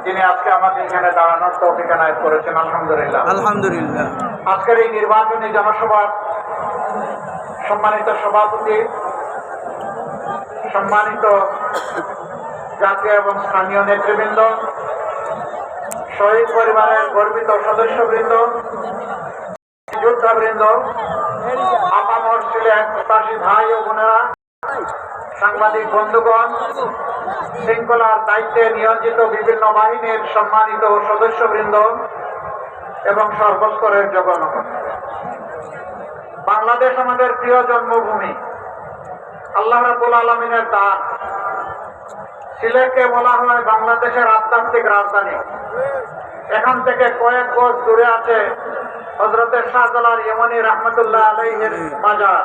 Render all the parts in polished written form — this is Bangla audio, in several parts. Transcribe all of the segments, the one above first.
যিনি আজকে আমাদের এখানে দাঁড়ানোর তৌফিক এনায়েত করেছেন, আলহামদুলিল্লাহ। আলহামদুলিল্লাহ। আজকের এই নির্বাচনী জনসভার সম্মানিত সভাপতি, সম্মানিত জাতীয় এবং স্থানীয় নেতৃবৃন্দ, শহীদ পরিবারের গর্বিত সদস্যবৃন্দ, যোদ্ধাবৃন্দ, আপামর সিলেট প্রবাসী ভাই ও বোনেরা, সাংবাদিক বন্ধুগণ, শৃঙ্খলার দায়িত্বে নিয়োজিত বিভিন্ন বাহিনীর সম্মানিত সদস্যবৃন্দ এবং সর্বস্তরের জনগণ, বাংলাদেশ আমাদের প্রিয় জন্মভূমি, আল্লাহ রাব্বুল আলামিনের দান। সিলেটকে বলা হয় বাংলাদেশের আধ্যাত্মিক রাজধানী। এখান থেকে কয়েক গজ দূরে আছে হযরতে শাহজালাল ইমানি রাহমাতুল্লাহ আলাইহির মাজার।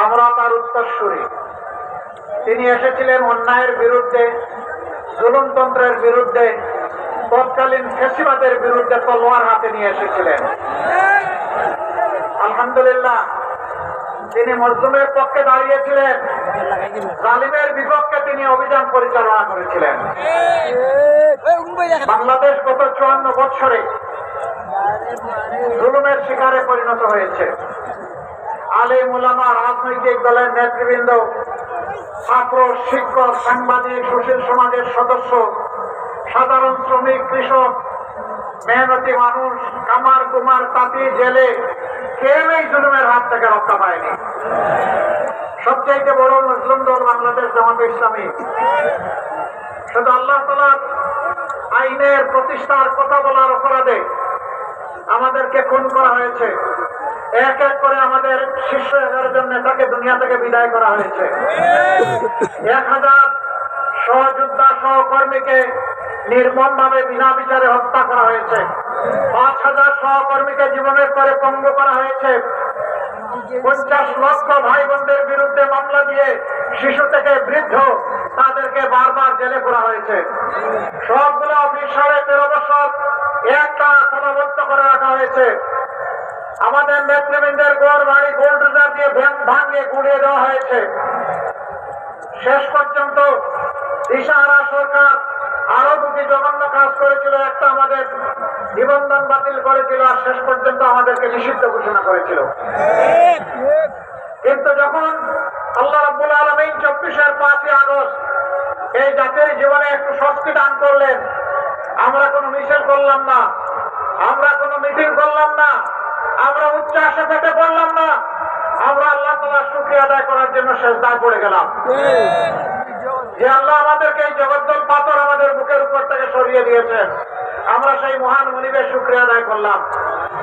আমরা তার উত্তরসূরি। তিনি এসেছিলেন অন্যায়ের বিরুদ্ধে, জুলুমতন্ত্রের বিরুদ্ধে, তৎকালীন ফ্যাসিবাদের বিরুদ্ধে তলোয়ার হাতে নিয়ে এসেছিলেন। আলহামদুলিল্লাহ, তিনি মজলুমের পক্ষে দাঁড়িয়েছিলেন, জালিমের বিপক্ষে তিনি অভিযান পরিচালনা করেছিলেন। বাংলাদেশ গত 54 বছরে জুলুমের শিকারে পরিণত হয়েছে। আলেম ওলামা, রাজনৈতিক দলের নেতৃবৃন্দ, ছাত্র, শিক্ষক, সাংবাদিক, সুশীল সমাজের সদস্য, সাধারণ শ্রমিক, কৃষক, মেহনতি মানুষ, কামার কুমার, তাঁতি, জেলে, কেউ এই জুলুমের হাত থেকে রক্ষা পায়নি। সবচাইতে বড় মুসলিম দল বাংলাদেশ জামাতে ইসলামী। শুধু আল্লাহ তাআলার আইনের প্রতিষ্ঠার কথা বলার অপরাধে আমাদেরকে খুন করা হয়েছে। এক এক করে আমাদের শীর্ষ 11 জন নেতাকে দুনিয়া থেকে বিদায় করা হয়েছে। 1000 সহযোদ্ধা সহকর্মীকে নির্মমভাবে বিনা বিচারে হত্যা করা হয়েছে। 5000 সহকর্মীকে জীবনের পরে পঙ্গু করা হয়েছে। 50 লক্ষ ভাই বোনদের বিরুদ্ধে মামলা দিয়ে শিশু থেকে বৃদ্ধ তাদেরকে বারবার জেলে পুরা হয়েছে। সবগুলো অফিস 13.5 বছর একটা তালাবদ্ধ করে রাখা হয়েছে। আমাদের নেতৃবৃন্দের গড় বাড়ি বুলডোজার দিয়ে ভাঙিয়ে গুঁড়িয়ে দেওয়া হয়েছে। শেষ পর্যন্ত দিশাহারা সরকার আরো 2টি জঘন্য কাজ করেছিল। একটা আমাদের নিবন্ধন বাতিল করেছিল, আর শেষ পর্যন্ত আমাদেরকে নিষিদ্ধ ঘোষণা করেছিল। কিন্তু যখন আল্লাহ রাব্বুল আলামিন 24-এর 5ই আগস্ট এই জাতির জীবনে একটু স্বস্তি দান করলেন, আমরা কোনো মিছিল করলাম না, আমরা কোনো মিটিং করলাম না, আমরা উচ্চাসে পেটে পড়লাম না, আমরা আল্লাহ তাআলার শুকরিয়া আদায় করার জন্য সেজদায় পড়ে গেলাম। যে আল্লাহ আমাদেরকে এই জগদ্দল পাথর আমাদের বুকের উপর থেকে সরিয়ে দিয়েছেন, আমরা সেই মহান মুনিবের শুকরিয়া আদায় করলাম।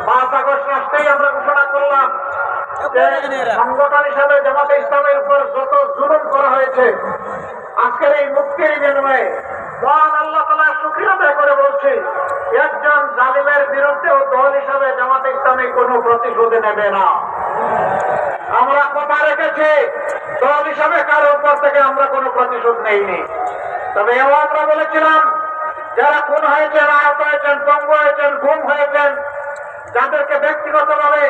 5 আগস্ট রাষ্ট্রেই আমরা ঘোষণা করলাম যে সংগঠন হিসাবে জামাতে ইসলামের উপর যত জুলুম করা হয়েছে, আজকের এই মুক্তির বিনিময়ে মহান আল্লাহ তাআলার শুকরিয়া আদায় করে বলছি, একজন জালিমের বিরুদ্ধে দল হিসাবে জামাতে ইসলামী কোনো প্রতিশোধ নেবে না। আমরা কথা রেখেছি, দল হিসাবে কারো উপর থেকে আমরা কোনো প্রতিশোধ নেইনি। তবে এও আমরা বলেছিলাম, যারা খুন হয়েছেন, আহত হয়েছেন, পঙ্গু হয়েছেন, গুম হয়েছেন, যাদেরকে ব্যক্তিগতভাবে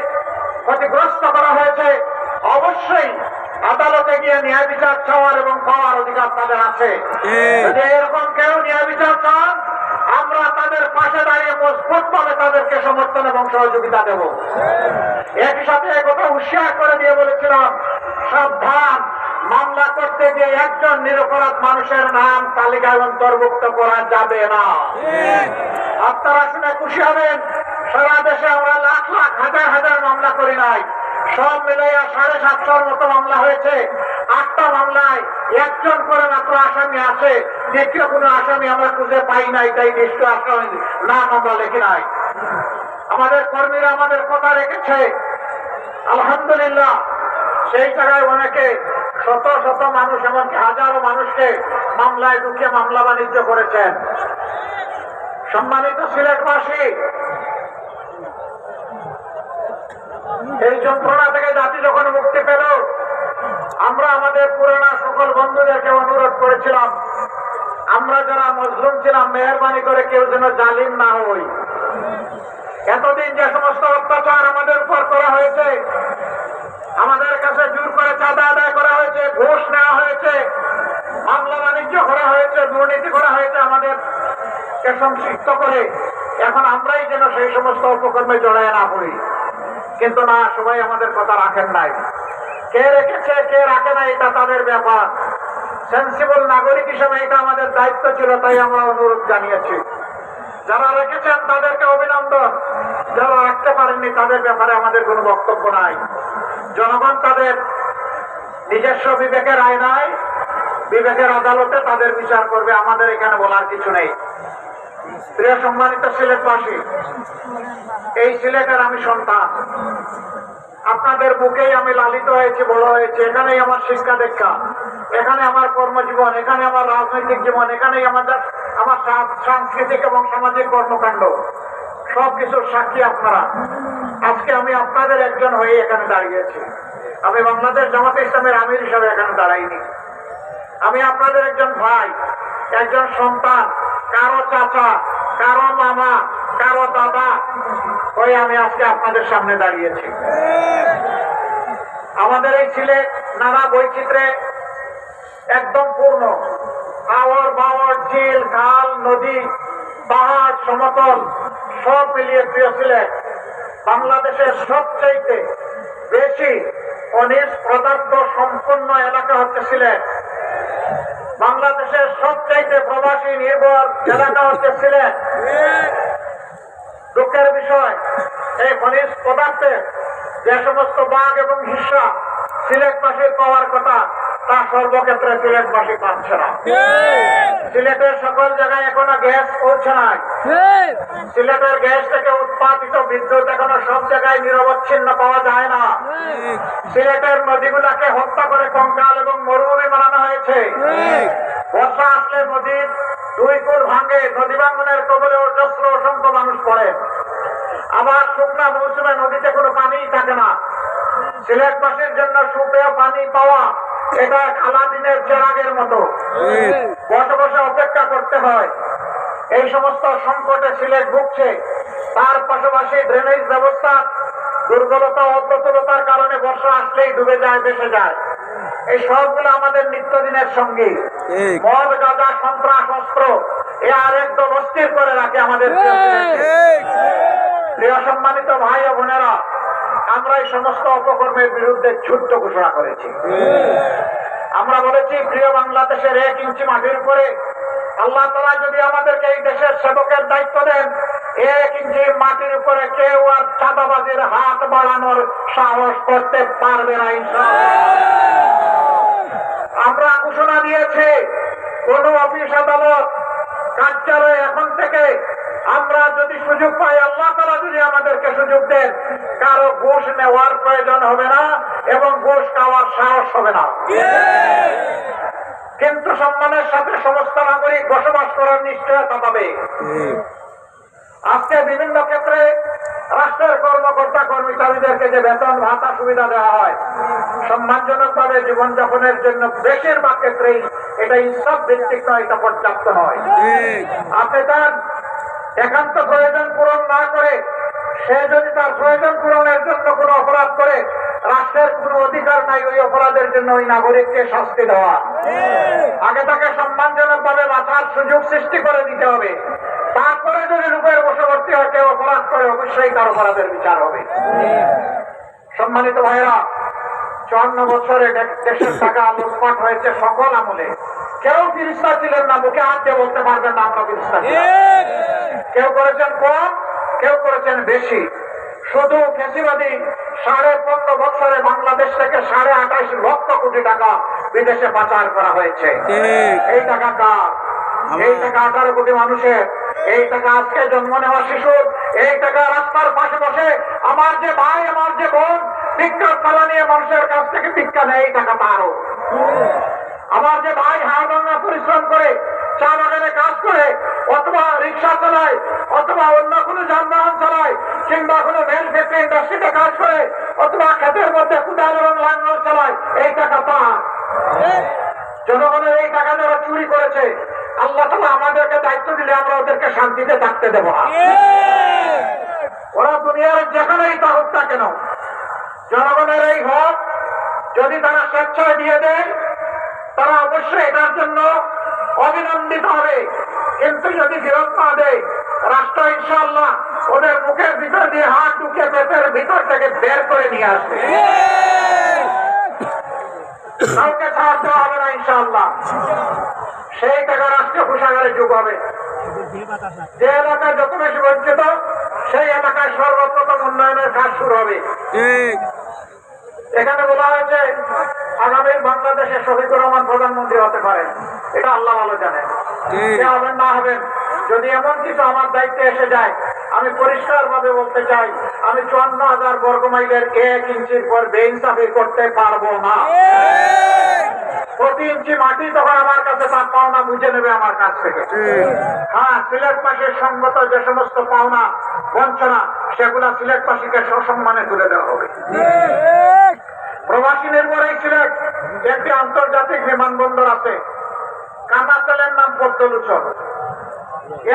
ক্ষতিগ্রস্ত করা হয়েছে, অবশ্যই আদালতে গিয়ে ন্যায় বিচার চাওয়ার এবং পাওয়ার অধিকার তাদের আছে। যদি এরকম কেউ ন্যায় বিচার চান, আমরা তাদের পাশে দাঁড়িয়ে মজবুতভাবে তাদেরকে সমর্থন এবং সহযোগিতা দেব। একই সাথে একথা হুঁশিয়ার করে দিয়ে বলেছিলাম, সাবধান, মামলা করতে গিয়ে একজন নিরপরাধ মানুষের নাম তালিকায় অন্তর্ভুক্ত করা যাবে না। আপনারা শুনে খুশি হবেন, সারা দেশে আমরা লাখ লাখ হাজার হাজার মামলা করি নাই, সব মিলাইয়া 750-র মতো মামলা হয়েছে। 8টা মামলায় একজন করে মাত্র আসামি আছে, দ্বিতীয় কোনো আসামি আমরা খুঁজে পাই নাই, তাই নিশ্চয় আসামি নাম আমরা লিখি নাই। আমাদের কর্মীরা আমাদের কথা রেখেছে, আলহামদুলিল্লাহ। সেই জায়গায় অনেকে শত শত মানুষ, এমনকি হাজারো মানুষকে মামলায় ঢুকিয়ে মামলা বাণিজ্য করেছেন। সম্মানিত সিলেটবাসী, এই যন্ত্রণা থেকে জাতি যখন মুক্তি পেল, আমরা আমাদের পুরানা সকল বন্ধুদেরকে অনুরোধ করেছিলাম, আমরা যারা মজলুম ছিলাম, মেহেরবানি করে কেউ যেন জালিম না হই। এতদিন যে সমস্ত অত্যাচার আমাদের উপর করা হয়েছে, আমাদের কাছে জোর করে চাঁদা আদায় করা মামলা বাণিজ্য করা হয়েছে, দুর্নীতি করা হয়েছে, আমাদেরকে সংক্ষিপ্ত করে এখন আমরাই যেন সেই সমস্ত অপকর্মে জড়ায় না পড়ি। কিন্তু না, সবাই আমাদের কথা রাখেন নাই। কে রেখেছে কে রাখে না এটা তাদের ব্যাপার। সেন্সিবল নাগরিক হিসেবে এটা আমাদের দায়িত্ব ছিল, তাই আমরা অনুরোধ জানিয়েছি। যারা রেখেছেন তাদেরকে অভিনন্দন, যারা রাখতে পারেননি তাদের ব্যাপারে আমাদের কোনো বক্তব্য নাই। জনগণ তাদের নিজস্ব বিবেকের আয়নায়, বিবেকের আদালতে তাদের বিচার করবে, আমাদের এখানে বলার কিছু নেই। প্রিয় সম্মানিত সিলেটবাসী, এই সিলেটের আমি সন্তান, আপনাদের বুকেই আমি লালিত হয়েছি, বড় হয়েছি। এখানেই আমার শিক্ষা দীক্ষা, এখানে আমার কর্মজীবন, এখানে আমার রাজনৈতিক জীবন, এখানেই আমার সাংস্কৃতিক এবং সামাজিক কর্মকাণ্ড, সবকিছুর সাক্ষী আপনারা। আজকে আমি আপনাদের একজন হয়ে এখানে দাঁড়িয়েছি। আমি বাংলাদেশ জামাতে ইসলামের আমির হিসাবে এখানে দাঁড়াইনি। আমি আপনাদের একজন ভাই, একজন সন্তান, কারো চাচা, কারো মামা, কারো দাদা হয়ে আমি আজকে আপনাদের সামনে দাঁড়িয়েছি। আমাদের এই সিলেট নানা বৈচিত্র্যে একদম পূর্ণ। আওয়ার বাওয়ার, ঝিল, খাল, নদী, পাহাড়, সমতল সব মিলিয়ে প্রিয় সিলেট বাংলাদেশের সবচাইতে বেশি খনিজ পদার্থ সম্পন্ন এলাকা হচ্ছে সিলেট। বাংলাদেশের সবচাইতে প্রবাসী নির্ভর এলাকা হচ্ছে সিলেট। দুঃখের বিষয়, এই খনিজ পদার্থের যে সমস্ত ভাগ এবং হিস্সা সিলেটবাসীর পাওয়ার কথা, তা সর্বক্ষেত্রে সিলেটবাসী পাচ্ছে না। সিলেটের সকল জায়গায় এখনো গ্যাস পৌঁছে নাই। সিলেটের গ্যাস থেকে উৎপাদিত বিদ্যুৎ এখনো সব জায়গায় নিরবচ্ছিন্ন পাওয়া যায় না। সিলেটের নদীগুলাকে হত্যা করে কঙ্কাল এবং মরুভূমি বানানো হয়েছে। বর্ষা আসলে নদীর দুই কুল ভাঙে, নদী ভাঙনের কবলে অজস্র অসংখ্য মানুষ পড়ে। আবার শুকনা মৌসুমে নদীতে কোনো পানিই থাকে না। সিলেটবাসীর জন্য সুপেয় পানি পাওয়া এটা খালা দিনের চেরাগের মতো, বসে বসে অপেক্ষা করতে হয়। এই সমস্ত সংকটে সিলেট ভুগছে। তার পাশাপাশি ড্রেনেজ ব্যবস্থা দুর্বলতা, অপ্রতুলতার কারণে বর্ষা আসলেই ডুবে যায়, ভেসে যায়। এই সবগুলো আমাদের নিত্যদিনের সঙ্গী। মদ, গাঁজা, সন্ত্রাস, অস্ত্র এ আরেক দল অস্থির করে রাখে আমাদের। প্রিয় সম্মানিত ভাই ও বোনেরা, আমরা এই সমস্ত অপকর্মের বিরুদ্ধে যুদ্ধ ঘোষণা করেছি। আমরা বলেছি, প্রিয় বাংলাদেশের 1 ইঞ্চি মাটির উপরে আল্লাহ তাআলা যদি আমাদেরকে এই দেশের সেবকের দায়িত্ব দেন, 1 ইঞ্চি মাটির উপরে কেউ আর চাঁদাবাজির হাত বাড়ানোর সাহস করতে পারবে না ইনশাআল্লাহ। আমরা ঘোষণা দিয়েছি, কোন অফিস, আদালত, কার্যালয়ে এখন থেকে আমরা যদি সুযোগ পাই, আল্লাহ তাআলা যদি আমাদেরকে সুযোগ দেন, কারো ঘুষ নেওয়ার প্রয়োজন হবে না এবং ঘুষ খাওয়ার সাহস হবে না। কিন্তু সম্মানের সাথে সমস্ত নাগরিক বসবাস করার নিশ্চয়তা পাবে। আজকে বিভিন্ন ক্ষেত্রে রাষ্ট্রের কর্মকর্তা কর্মচারীদেরকে যে বেতন ভাতা সুবিধা দেওয়া হয় সম্মানজনক ভাবে জীবনযাপনের জন্য, বেশিরভাগ ক্ষেত্রেই এটা ইনসাফ ভিত্তিক নয়, এটা পর্যাপ্ত নয়। আপনি তার একান্ত প্রয়োজন পূরণ না করে, সে যদি তার প্রয়োজন পূরণের জন্য কোনো অপরাধ করে, রাষ্ট্রের কোনো অধিকার নাই ওই অপরাধের জন্য ওই নাগরিককে শাস্তি দেওয়া। আগে তাকে সম্মানজনক ভাবে বাঁচার সুযোগ সৃষ্টি করে দিতে হবে। তারপরে যদি রূপের বশবর্তী হয় কেউ অপরাধ করে, অবশ্যই তার অপরাধের বিচার হবে। সম্মানিত ভাইরা, 54 বছরে দেশের টাকা লুটপাট হয়েছে সকল আমলে। কেউ ফিরিস্তা ছিলেন না, মুখে হাত দিয়ে বলতে পারবেন না আমরা ফিরিস্তা ছিলাম। কেউ করেছেন কম, কেউ করেছেন বেশি। শুধু ফ্যাসিবাদী 15.5 বছরে বাংলাদেশ থেকে 28.5 লক্ষ কোটি টাকা বিদেশে পাচার করা হয়েছে। এই টাকা কার? এই টাকা 18 কোটি মানুষের। এই টাকা আজকে জন্ম নেওয়া শিশুর। এই টাকা রাস্তার পাশে বসে আমার যে ভাই, আমার যে বোন ভিক্ষার থালা নিয়ে মানুষের কাছ থেকে ভিক্ষা নেয়, এই টাকা তারও। আমার যে ভাই হাড়ভাঙা পরিশ্রম করে চা বাগানে কাজ করে, অথবা রিক্সা চালায়, অথবা অন্য কোনো যানবাহন চালায়, কিংবা কোনো ম্যানুফ্যাকচারিং ইন্ডাস্ট্রিতে কাজ করে, অথবা ক্ষেতের মধ্যে কুদাল এবং লাঙ্গল চালায়, এই টাকা তার। জনগণের এই টাকা যারা চুরি করেছে, আল্লাহ তাআলা আমাদেরকে দায়িত্ব দিলে আমরা ওদেরকে শান্তিতে থাকতে দেব না। ওরা দুনিয়ার যেখানেই থাকুক না কেন, জনগণের এই হক যদি তারা স্বেচ্ছায় দিয়ে দেয়, তারা অবশ্যই এটার করার জন্য অভিনন্দিত হবে, কিন্তু যদি ফেরত না দেয় রাষ্ট্র ইনশাআল্লাহ ওদের মুখের ভিতর দিয়ে হাত ঢুকে পেটের ভিতর থেকে বের করে নিয়ে আসবে। কাউকে ছাড় দেওয়া হবে না ইনশাআল্লাহ। সেই টাকা রাষ্ট্রীয় কোষাগারে যোগ হবে। যে এলাকায় যত বেশি বঞ্চিত সেই এলাকায় সর্বপ্রথম উন্নয়নের কাজ শুরু হবে। এখানে বলা হয়েছে আগামী বাংলাদেশে শফিকুর রহমান প্রধানমন্ত্রী হতে পারেন, এটা আল্লাহ ভালো জানেন। কে হবেন না হবেন, যদি এমন কিছু আমার দায়িত্বে এসে যায়, আমি পরিষ্কার ভাবে বলতে চাই, আমি 54,000 বর্গমাইলের 1 ইঞ্চির পর বেইনসাফি করতে পারবো না। প্রতি ইঞ্চি মাটি তখন আমার কাছে তার পাওনা বুঝে নেবে আমার কাছ থেকে। হ্যাঁ, সিলেটবাসীর সঙ্গত যে সমস্ত পাওনা বঞ্চনা সেগুলা সিলেটবাসীকে সসম্মানে তুলে দেওয়া হবে। প্রবাসী নির্ভরেই সিলেট একটি আন্তর্জাতিক বিমানবন্দর আছে, কানাচালের নাম পদ্মলোচন।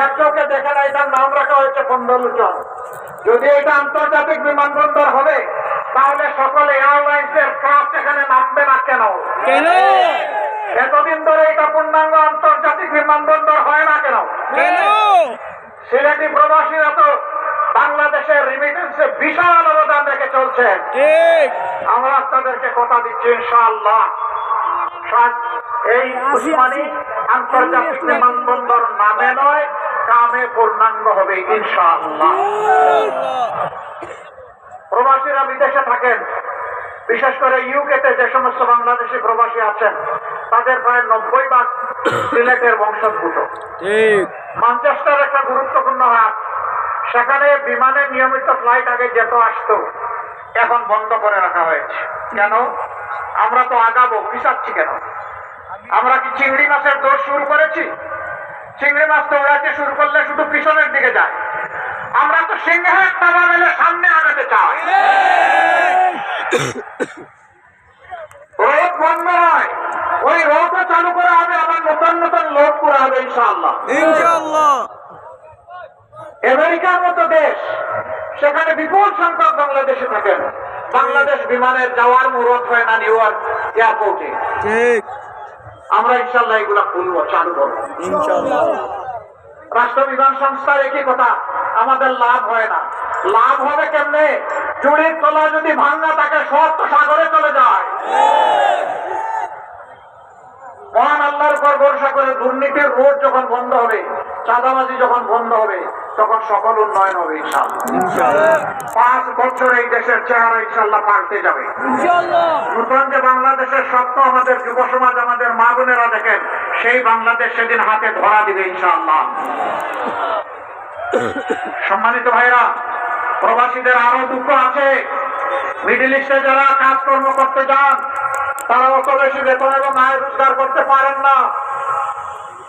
এর চোখে দেখে না, এটার নাম রাখা হয়েছে পদ্মলোচন। যদি এটা আন্তর্জাতিক বিমানবন্দর হবে তাহলে সকল এয়ারলাইন্সের ফ্লাইট এখানে নামবে না কেন? এতদিন ধরে এটা পূর্ণাঙ্গ আন্তর্জাতিক বিমানবন্দর হয় না কেন? সিলেটি প্রবাসীরা তো বাংলাদেশের রিমিটেন্সে বিশাল অবদান রেখে চলছেন। আমরা আপনাদেরকে কথা দিচ্ছি ইনশাআল্লাহ এই উসমানী আন্তর্জাতিক বিমানবন্দর নামে নয়, কামে পূর্ণাঙ্গ হবে ইনশাআল্লাহ। প্রবাসীরা বিদেশে থাকেন, বিশেষ করে ইউকেতে যে সমস্ত বাংলাদেশি প্রবাসী আছেন তাদের প্রায় 90% সিলেটের বংশোদ্ভূত। ম্যানচেস্টার একটা গুরুত্বপূর্ণ হাট, সেখানে বিমানে নিয়মিত ফ্লাইট আগে যেত আসতো, এখন বন্ধ করে রাখা হয়েছে। কেন? আমরা তো আগাবো, পিছাচ্ছি কেন? আমরা কি চিংড়ি মাছের দৌড় শুরু করেছি? চিংড়ি মাছ দৌড়াতে শুরু করলে শুধু পিছনের দিকে যায়। আমরা তো সিংহের তাবা মেলে সামনে আগাতে চাই। রোড বন্ধ নয়, ওই রোডও চালু করা হবে, আবার নতুন নতুন লোড করা হবে ইনশাআল্লাহ। আমেরিকার মতো দেশ, সেখানে বিপুল সংখ্যক বাংলাদেশে থাকেন। বাংলাদেশ বিমানের যাওয়ার মুহূর্ত হয় না নিউ ইয়র্ক এয়ারপোর্টে। আমরা ইনশাআল্লাহ এগুলা খুলবো, চালু করবো ইনশাআল্লাহ। রাষ্ট্র বিমান সংস্থার একই কথা, আমাদের লাভ হয় না। লাভ হবে কেমনে? চুরির তলা যদি ভাঙা থাকে সব তো সাগরে চলে যায়। মহান আল্লাহর উপর ভরসা করে দুর্নীতির রোড যখন বন্ধ হবে, চাঁদাবাজি যখন বন্ধ হবে, তখন সকল উন্নয়ন হবে ইনশাআল্লাহ। 5 বছর এই দেশের চেহারা ইনশাআল্লাহ পাল্টে যাবে। নতুন যে বাংলাদেশের স্বপ্ন আমাদের যুব সমাজ, আমাদের মা বোনেরা দেখেন, সেই বাংলাদেশ সেদিন হাতে ধরা দিবে ইনশাআল্লাহ। সম্মানিত ভাইরা, প্রবাসীদের আরো দুঃখ আছে। মিডল ইস্টে যারা কাজকর্ম করতে যান তারা অত বেশি বেতন এবং আয় রোজগার করতে পারেন না।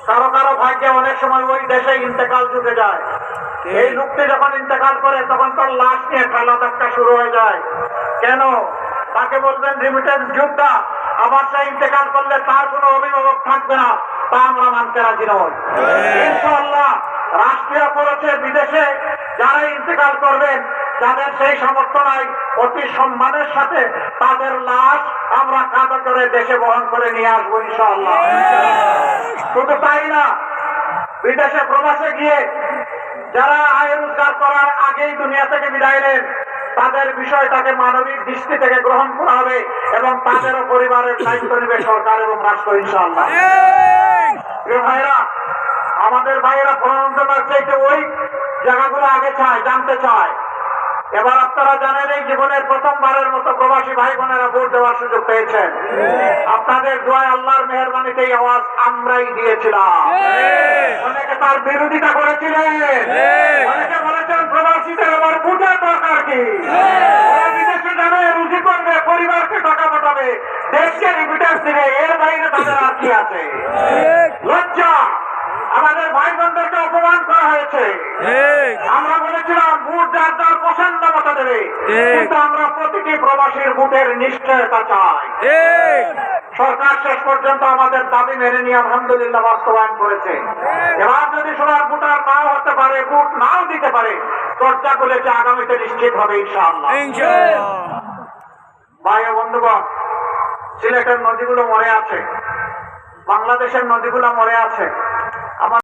কারো কারো ভাগ্যে অনেক সময় ওই দেশে ইন্তেকাল জুটে যায়। এই লোকটি যখন ইন্তেকাল করে তখন তার লাশ নিয়ে খেলা দেখা শুরু হয়ে যায়। কেন? তাকে বলবেন রিমিটেন্স যোদ্ধা, আবার সে ইন্তেকাল করলে তার কোনো অভিভাবক থাকবে না, তা আমরা মানতে রাজি নই। ইনশাআল্লাহ রাষ্ট্রীয় খরচে বিদেশে যারা ইন্তেকাল করবেন, যাদের সেই সামর্থ্য নাই, অতি সম্মানের সাথে তাদের লাশ আমরা কাঁধে করে দেশে বহন করে নিয়ে আসবো ইনশাআল্লাহ। শুধু তাই না, বিদেশে প্রবাসে গিয়ে যারা আয় রোজগার করার আগেই দুনিয়া থেকে বিদায় নেন, তাদের বিষয়টাকে মানবিক দৃষ্টি থেকে গ্রহণ করা হবে এবং তাদেরও পরিবারের দায়িত্ব নেবে সরকার এবং রাষ্ট্র ইনশাআল্লাহ। ভাইরা, আমাদের ভাইয়েরা প্রণোদনার চাইতে ওই জায়গাগুলো আগে চায়, জানতে চায়। এবার আপনারা জানেন এই জীবনের প্রথমবারের মতো প্রবাসী ভাই বোনেরা ভোট দেওয়ার সুযোগ পেয়েছেন। আপনাদের দোয়ায় আল্লাহর মেহেরবানিতে এই আওয়াজ আমরাই দিয়েছিলাম। অনেকে তার বিরোধিতা করেছিলেন, অনেকে বলেছেন প্রবাসীদের আবার ভোটের দরকার কি? বিদেশে যাবে, রুজি করবে, পরিবারকে টাকা পাঠাবে, দেশকে রিমিটেন্স দিবে, এর বাইরে তাদের আর কি আছে? লজ্জা! আমাদের ভাই বোনদেরকে অপমান করা হয়েছে। আমরা বলেছিলাম ভোট যার যার পছন্দ মতো দেবে, কিন্তু আমরা প্রতিটি প্রবাসীর ভোটের নিশ্চয়তা চাই। সরকার শেষ পর্যন্ত আমাদের দাবি মেনে নিয়ে আলহামদুলিল্লাহ বাস্তবায়ন করেছে। এবার যদি সবার ভোটার নাও হতে পারে, ভোট নাও দিতে পারে, চর্চা করেছে আগামীতে নিশ্চিত হবে ইনশাআল্লাহ। ভাই ও বন্ধুগণ, সিলেটের নদীগুলো মরে আছে। বাংলা বাংলাদেশের নদীগুলো মরে আছে।